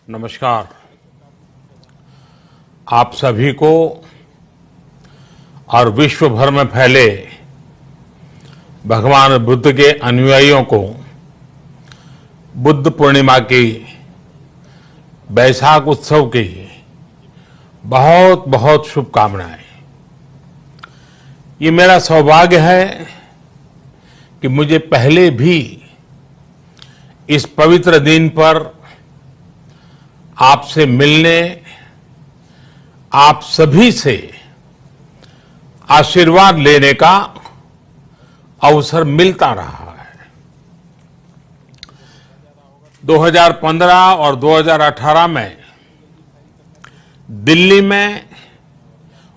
नमस्कार। आप सभी को और विश्व भर में फैले भगवान बुद्ध के अनुयायियों को बुद्ध पूर्णिमा की बैसाख उत्सव की बहुत बहुत शुभकामनाएं। ये मेरा सौभाग्य है कि मुझे पहले भी इस पवित्र दिन पर आपसे मिलने, आप सभी से आशीर्वाद लेने का अवसर मिलता रहा है। 2015 और 2018 में दिल्ली में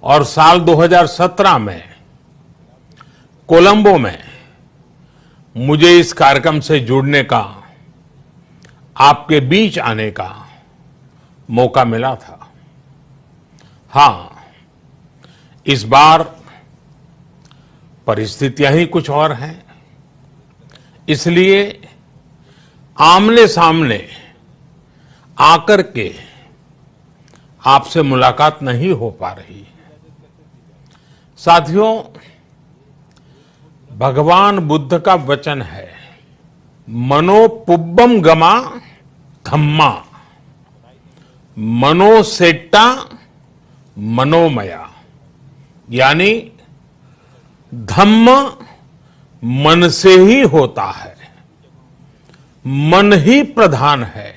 और साल 2017 में कोलंबो में मुझे इस कार्यक्रम से जुड़ने का, आपके बीच आने का मौका मिला था। हां, इस बार परिस्थितियां ही कुछ और हैं, इसलिए आमने सामने आकर के आपसे मुलाकात नहीं हो पा रही। साथियों, भगवान बुद्ध का वचन है, मनो पुब्बम गमा धम्मा, मनोसेट्टा मनोमया, यानी धम्म मन से ही होता है, मन ही प्रधान है,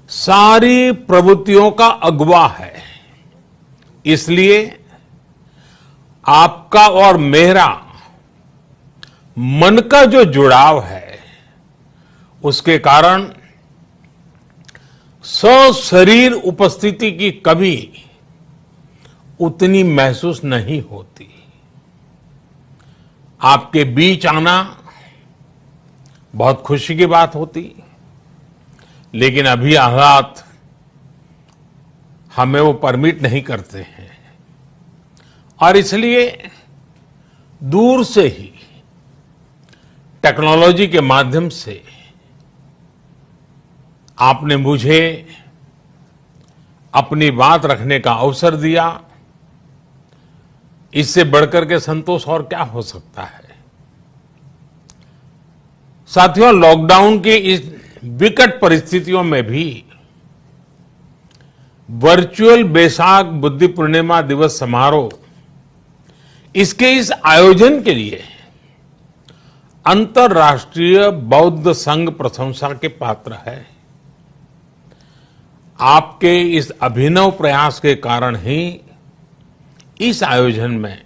सारी प्रवृत्तियों का अगुवा है। इसलिए आपका और मेरा मन का जो जुड़ाव है, उसके कारण सशरीर उपस्थिति की कभी उतनी महसूस नहीं होती। आपके बीच आना बहुत खुशी की बात होती, लेकिन अभी हालात हमें वो परमिट नहीं करते हैं और इसलिए दूर से ही टेक्नोलॉजी के माध्यम से आपने मुझे अपनी बात रखने का अवसर दिया। इससे बढ़कर के संतोष और क्या हो सकता है। साथियों, लॉकडाउन की इस विकट परिस्थितियों में भी वर्चुअल बैसाख बुद्ध पूर्णिमा दिवस समारोह, इसके इस आयोजन के लिए अंतर्राष्ट्रीय बौद्ध संघ प्रशंसा के पात्र है। आपके इस अभिनव प्रयास के कारण ही इस आयोजन में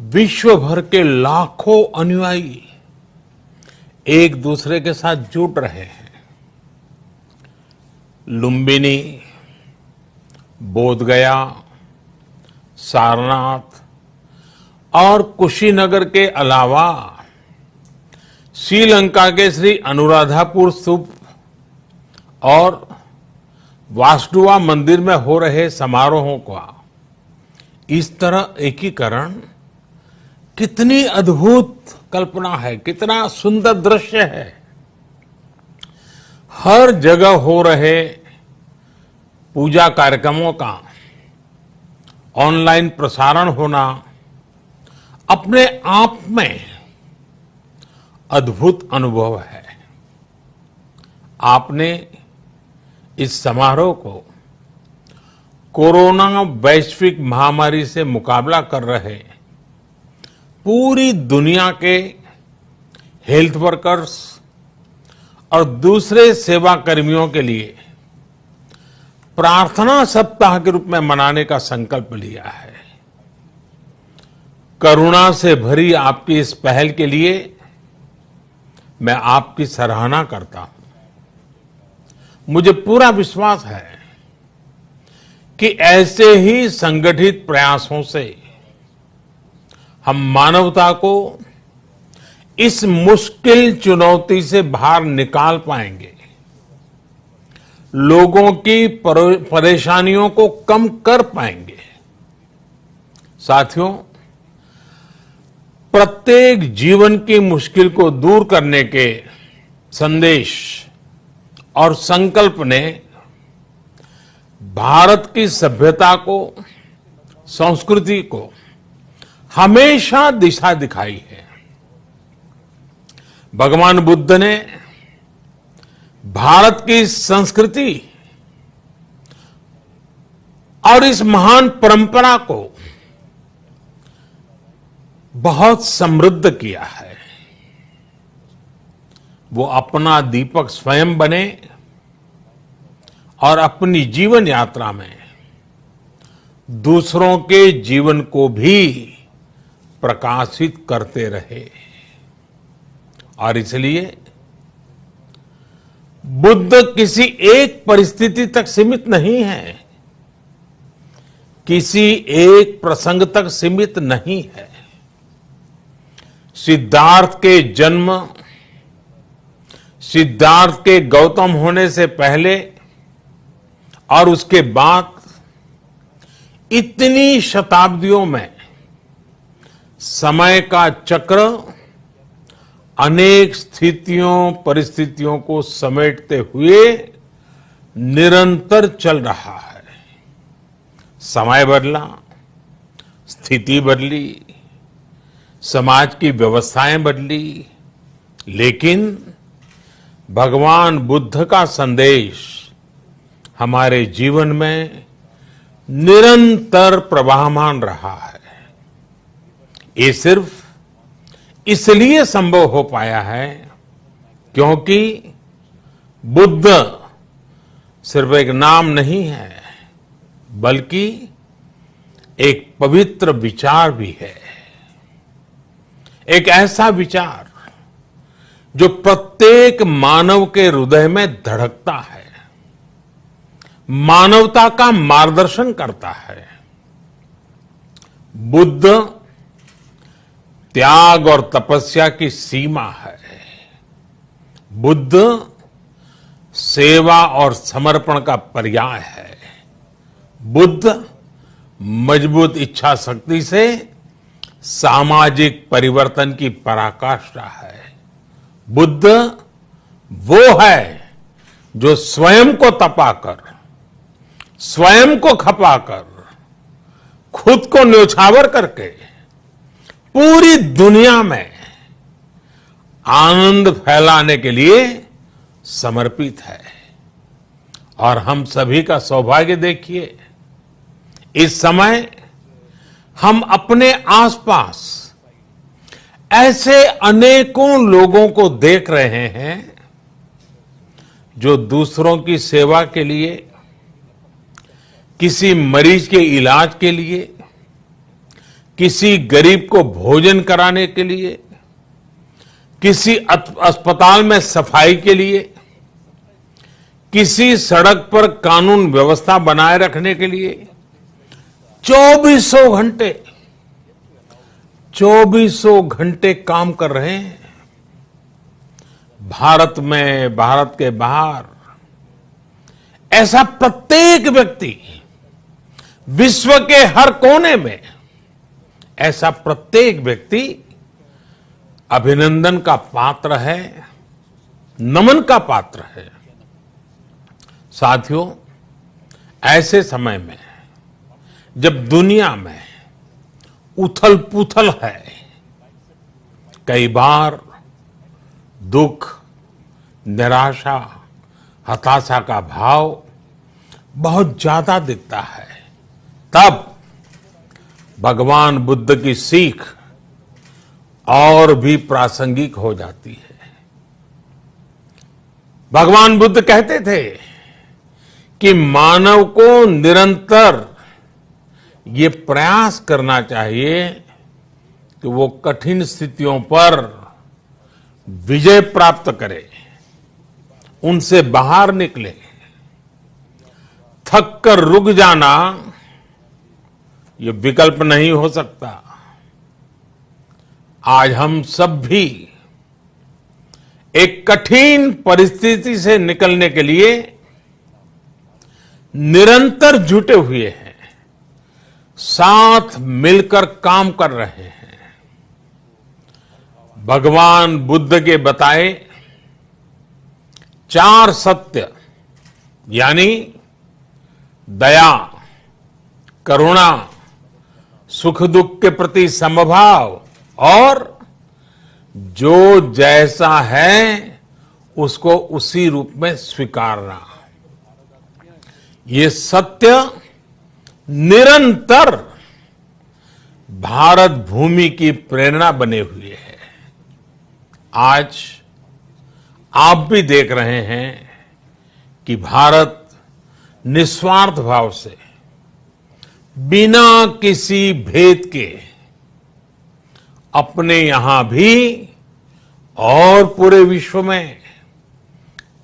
विश्व भर के लाखों अनुयायी एक दूसरे के साथ जुड़ रहे हैं। लुम्बिनी, बोधगया, सारनाथ और कुशीनगर के अलावा श्रीलंका के श्री अनुराधापुर स्तूप और वासुदेवा मंदिर में हो रहे समारोहों का इस तरह एकीकरण कितनी अद्भुत कल्पना है, कितना सुंदर दृश्य है। हर जगह हो रहे पूजा कार्यक्रमों का ऑनलाइन प्रसारण होना अपने आप में अद्भुत अनुभव है। आपने इस समारोह को कोरोना वैश्विक महामारी से मुकाबला कर रहे पूरी दुनिया के हेल्थ वर्कर्स और दूसरे सेवा कर्मियों के लिए प्रार्थना सप्ताह के रूप में मनाने का संकल्प लिया है। करुणा से भरी आपकी इस पहल के लिए मैं आपकी सराहना करता हूं। मुझे पूरा विश्वास है कि ऐसे ही संगठित प्रयासों से हम मानवता को इस मुश्किल चुनौती से बाहर निकाल पाएंगे, लोगों की परेशानियों को कम कर पाएंगे। साथियों, प्रत्येक जीवन की मुश्किल को दूर करने के संदेश और संकल्प ने भारत की सभ्यता को, संस्कृति को हमेशा दिशा दिखाई है। भगवान बुद्ध ने भारत की संस्कृति और इस महान परंपरा को बहुत समृद्ध किया है। वो अपना दीपक स्वयं बने और अपनी जीवन यात्रा में दूसरों के जीवन को भी प्रकाशित करते रहे। और इसलिए बुद्ध किसी एक परिस्थिति तक सीमित नहीं है, किसी एक प्रसंग तक सीमित नहीं है। सिद्धार्थ के जन्म, सिद्धार्थ के गौतम होने से पहले और उसके बाद इतनी शताब्दियों में समय का चक्र अनेक स्थितियों, परिस्थितियों को समेटते हुए निरंतर चल रहा है। समय बदला, स्थिति बदली, समाज की व्यवस्थाएं बदली, लेकिन भगवान बुद्ध का संदेश हमारे जीवन में निरंतर प्रवाहमान रहा है। ये सिर्फ इसलिए संभव हो पाया है क्योंकि बुद्ध सिर्फ एक नाम नहीं है, बल्कि एक पवित्र विचार भी है। एक ऐसा विचार जो प्रत्येक मानव के हृदय में धड़कता है, मानवता का मार्गदर्शन करता है। बुद्ध त्याग और तपस्या की सीमा है। बुद्ध सेवा और समर्पण का पर्याय है। बुद्ध मजबूत इच्छा शक्ति से सामाजिक परिवर्तन की पराकाष्ठा है। बुद्ध वो है जो स्वयं को तपाकर, स्वयं को खपाकर, खुद को न्योछावर करके पूरी दुनिया में आनंद फैलाने के लिए समर्पित है। और हम सभी का सौभाग्य देखिए, इस समय हम अपने आसपास ऐसे अनेकों लोगों को देख रहे हैं जो दूसरों की सेवा के लिए, किसी मरीज के इलाज के लिए, किसी गरीब को भोजन कराने के लिए, किसी अस्पताल में सफाई के लिए, किसी सड़क पर कानून व्यवस्था बनाए रखने के लिए चौबीसों घंटे काम कर रहे हैं। भारत में, भारत के बाहर ऐसा प्रत्येक व्यक्ति, विश्व के हर कोने में ऐसा प्रत्येक व्यक्ति अभिनंदन का पात्र है, नमन का पात्र है। साथियों, ऐसे समय में जब दुनिया में उथल पुथल है, कई बार दुख, निराशा, हताशा का भाव बहुत ज्यादा दिखता है, तब भगवान बुद्ध की सीख और भी प्रासंगिक हो जाती है। भगवान बुद्ध कहते थे कि मानव को निरंतर ये प्रयास करना चाहिए कि वो कठिन स्थितियों पर विजय प्राप्त करे, उनसे बाहर निकले। थक कर रुक जाना ये विकल्प नहीं हो सकता। आज हम सब भी एक कठिन परिस्थिति से निकलने के लिए निरंतर जुटे हुए हैं, साथ मिलकर काम कर रहे हैं। भगवान बुद्ध के बताए 4 सत्य यानी दया, करुणा, सुख दुख के प्रति समभाव और जो जैसा है उसको उसी रूप में स्वीकारना, ये सत्य निरंतर भारत भूमि की प्रेरणा बने हुए है। आज आप भी देख रहे हैं कि भारत निस्वार्थ भाव से बिना किसी भेद के अपने यहां भी और पूरे विश्व में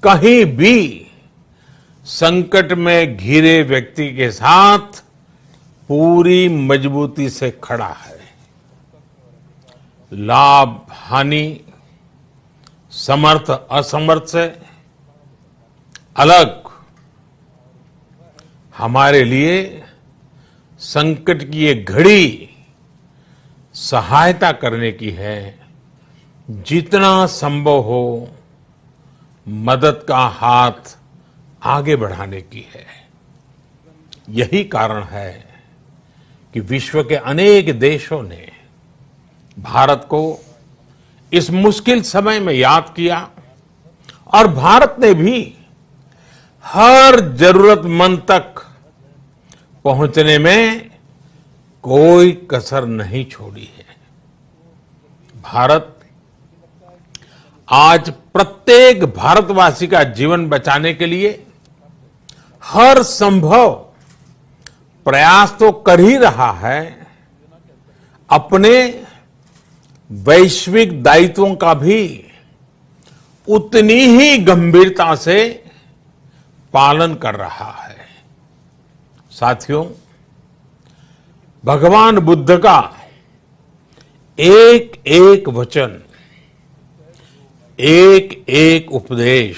कहीं भी संकट में घिरे व्यक्ति के साथ पूरी मजबूती से खड़ा है। लाभ हानि, समर्थ असमर्थ से अलग हमारे लिए संकट की ये घड़ी सहायता करने की है। जितना संभव हो मदद का हाथ आगे बढ़ाने की है। यही कारण है कि विश्व के अनेक देशों ने भारत को इस मुश्किल समय में याद किया और भारत ने भी हर जरूरतमंद तक पहुंचने में कोई कसर नहीं छोड़ी है। भारत आज प्रत्येक भारतवासी का जीवन बचाने के लिए हर संभव प्रयास तो कर ही रहा है, अपने वैश्विक दायित्वों का भी उतनी ही गंभीरता से पालन कर रहा है। साथियों, भगवान बुद्ध का एक एक वचन, एक एक उपदेश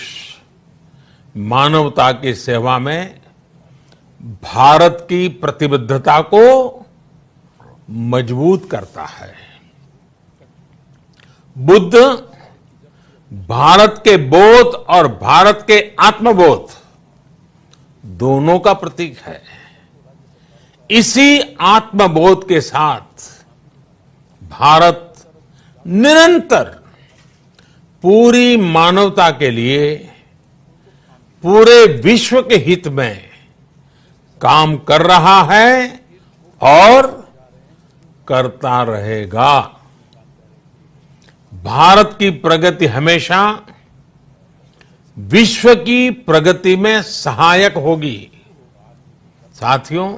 मानवता की सेवा में भारत की प्रतिबद्धता को मजबूत करता है। बुद्ध भारत के बोध और भारत के आत्मबोध दोनों का प्रतीक है। इसी आत्मबोध के साथ भारत निरंतर पूरी मानवता के लिए, पूरे विश्व के हित में काम कर रहा है और करता रहेगा। भारत की प्रगति हमेशा विश्व की प्रगति में सहायक होगी। साथियों,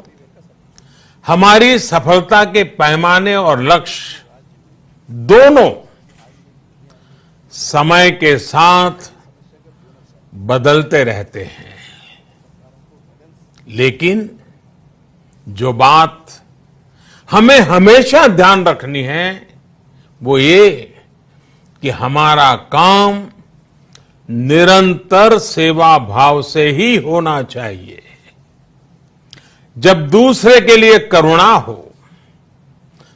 हमारी सफलता के पैमाने और लक्ष्य दोनों समय के साथ बदलते रहते हैं, लेकिन जो बात हमें हमेशा ध्यान रखनी है वो ये कि हमारा काम निरंतर सेवा भाव से ही होना चाहिए। जब दूसरे के लिए करुणा हो,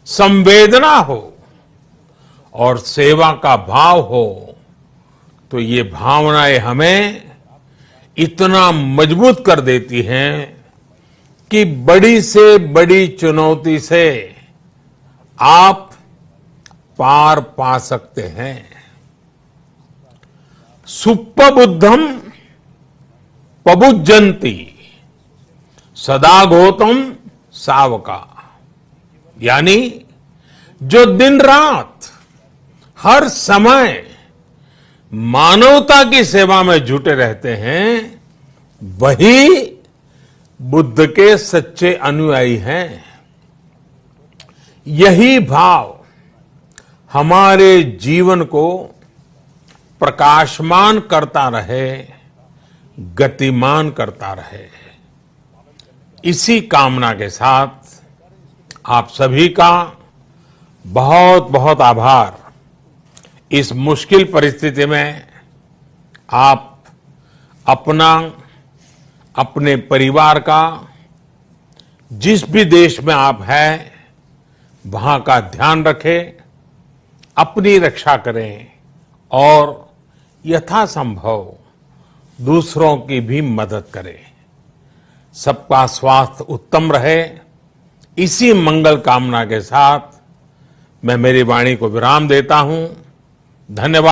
संवेदना हो और सेवा का भाव हो तो ये भावनाएं हमें इतना मजबूत कर देती हैं कि बड़ी से बड़ी चुनौती से आप पार पा सकते हैं। सुप्पबुद्धम पबुज्जन्ति सदा गौतम सावका, यानी जो दिन रात हर समय मानवता की सेवा में जुटे रहते हैं वही बुद्ध के सच्चे अनुयायी हैं। यही भाव हमारे जीवन को प्रकाशमान करता रहे, गतिमान करता रहे। इसी कामना के साथ आप सभी का बहुत बहुत आभार। इस मुश्किल परिस्थिति में आप अपना, अपने परिवार का, जिस भी देश में आप हैं वहां का ध्यान रखें, अपनी रक्षा करें और यथासंभव दूसरों की भी मदद करें। सबका स्वास्थ्य उत्तम रहे, इसी मंगल कामना के साथ मैं मेरी वाणी को विराम देता हूं। धन्यवाद।